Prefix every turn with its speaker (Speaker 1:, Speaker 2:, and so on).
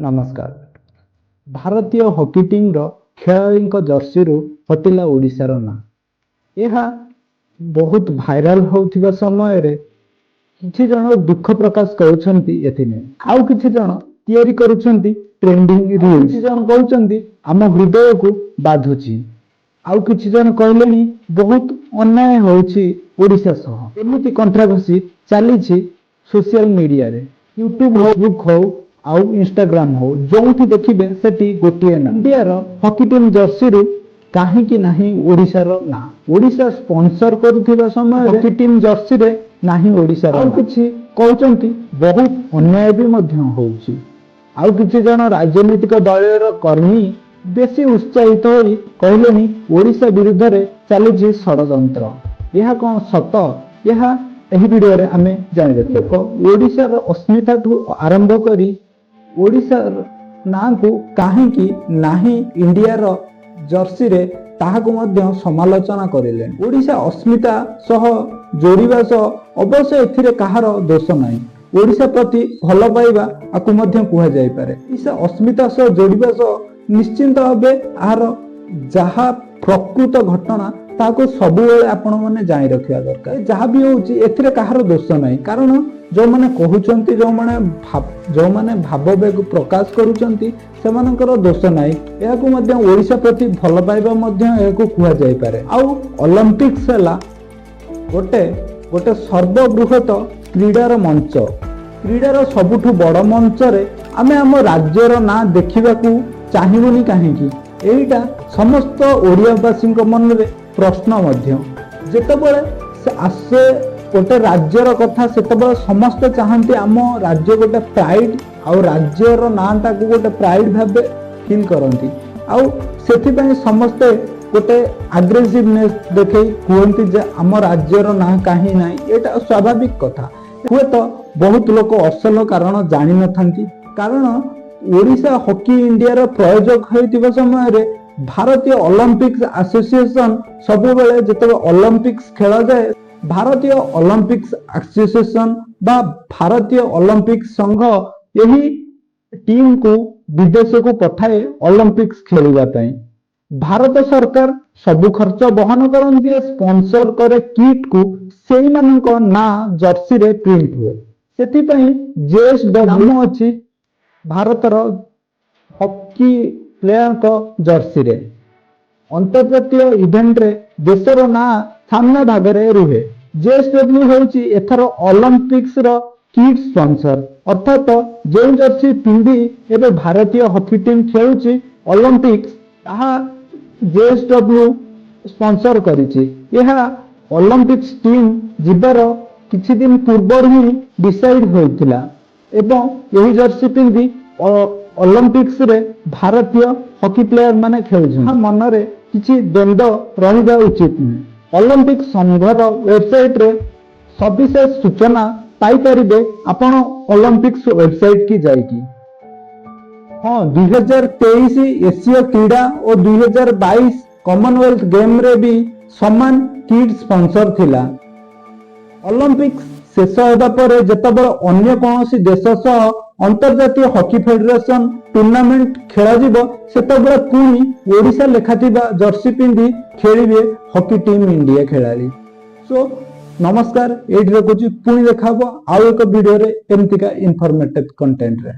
Speaker 1: नमस्कार। भारतीय hockey team रो खेलाड़ी जर्सी रु हटिला ओडिशार ना। यह बहुत भाइराल होउथिबा समय रे किछि जण दुख प्रकाश करूछंती एथिने आउ किछि जण तयारी करूछंती ट्रेंडिंग रील्स। किछि जण कहउछंती आम हृदय को बाधुची, आउ किछि जण कहलेनी बहुत अन्याय होउची ओडिशा सह। एमिति कंट्रोवर्सी चलीछि सोशल मीडिया रे, यूट्यूब हो, फेसबुक हो आउ इंस्टाग्राम हो, जोंथि देखिबे सेठी गोटिए ना। इंडिया रो हॉकी टीम जर्सी रु काहेकि नाही ओडिशा रो ना। ओडिशा स्पॉन्सर करूथिबा समय हॉकी टीम जर्सी रे नाही ओडिशा रो। आउ किछि कहउचंती बहुत अन्याय भी मध्य होउची। आउ किछि जण राजनीतिक दलर कर्मी बेसी उत्साहित होई कहलेनी ओडिशा विरुद्ध रे चलीछि षडयंत्र। यह कौन सत? यह एही वीडियो रे हमें जानि देखो। ओडिशा रो अस्मिता ठू आरंभ करी ओडिशा ना को काहेकि नाही इंडिया रो जर्सी रे ताहाको मध्य समालोचना करिले। ओडिशा अस्मिता सह जोड़िबा सह अवश्य एथिरे कहार दोष नाही। ओडिशा प्रति भल पाइबा आकु मध्य कुहा जाय पारे। ओडिशा अस्मिता सह जोड़िबा सह निश्चिंत भाबे आहार जहा प्रकृत घटना ताको सबुबेले आपण माने जाई रखिया दरकार। जहा भी होउची एथिरे कहार दोष नाही, कारण जो माने कहउचंती जो माने भाववेग प्रकाश करूचंती सेमानकर दोष नाही। एहाकु मध्य ओडिशा प्रति भल पाइबा मध्य एहाकु कुहा जाय पारे। आउ ओलंपिक्स हला गोटे सर्वबृहत क्रीडार मंच। क्रीडार सबुठु बड़ मंच रे आमे आम राज्यर ना देखिबाकू चाहिबुनी काहेकि? एइटा समस्त ओडियावासी मन रे प्रश्न मध्य। जेतेबेले से आसे गोटे राज्यर कथा सेतेबेले समस्त चाहती आम राज्य गोटे प्राइड आउ राज्यर नाटा को गोटे प्राइड भाबे फील करती। आउ सेथिपई समस्ते गोटे अग्रेसिवनेस देखै कहती जे आम राज्यर ना कहीं ना। एटा स्वाभाविक कथा। हुए तो बहुत लोग असल कारण जानी नथांती, कारण ओडिशा हॉकी इंडिया रो प्रयोजक होइतिबा समय रे भारतीय ओलंपिक्स एसोसिएशन सबुबेले जेतेबे ओलंपिक्स खेला जाए भारतीय ओलंपिक्स एसोसिएशन बा भारतीय ओलंपिक संघ यही टीम को विदेश को पठाए ओलंपिक्स खेलिबा पई। भारत सरकार सबु खर्च बहन करନ୍ତି, स्पॉन्सर करे किट को सेही मानक ना जर्सी रे प्रिंट हुए। सेति पई जेएसडब्ल्यू अछि भारतर हॉकी प्लेयर को जर्सी रे अंतर्जातीय इवेंट रे देशर ना सामना भाग रे रुहे। जेएसडब्ल्यू होउची एथर ओलंपिक्स रो किट स्पॉन्सर, अर्थात जो जर्सी पिंदी एबे भारतीय हॉकी टीम खेलुची ओलंपिक्स ताहा जेएसडब्ल्यू स्पॉन्सर करिछि। यह ओलंपिक्स टीम जिबार किछि दिन पूर्व ही डिसाइड होइतिला एवं यही जर्सी पिंदी ओलंपिक्स रे भारतीय हॉकी प्लेयर माने खेलुछन। मन रे किछि द्वंद्व रहिबा उचित नहीं। ओलंपिक संघर वेबसाइट रे सविशेष सूचना पाई परिबे आपण ओलंपिक्स वेबसाइट की जाइकी। हाँ, 2023 एशिया क्रीड़ा और 2022 कॉमनवेल्थ गेम रे भी समान किट स्पॉन्सर थिला। ओलंपिक्स शेष होगा पर जेतेबेले अन्य कोनोसी देश सह अंतर्जातीय हॉकी फेडरेशन टूर्नामेंट खेला जिवो सेतेबेले पुणी ओडिशा लेखाथिबा जर्सी पिंदी खेलिबे हॉकी टीम इंडिया खेलाड़ी। सो नमस्कार, एठी रखुची, पुणी देखाबो आउ एक वीडियो रे एमतिका इन्फॉर्मेटिव कंटेंट रे।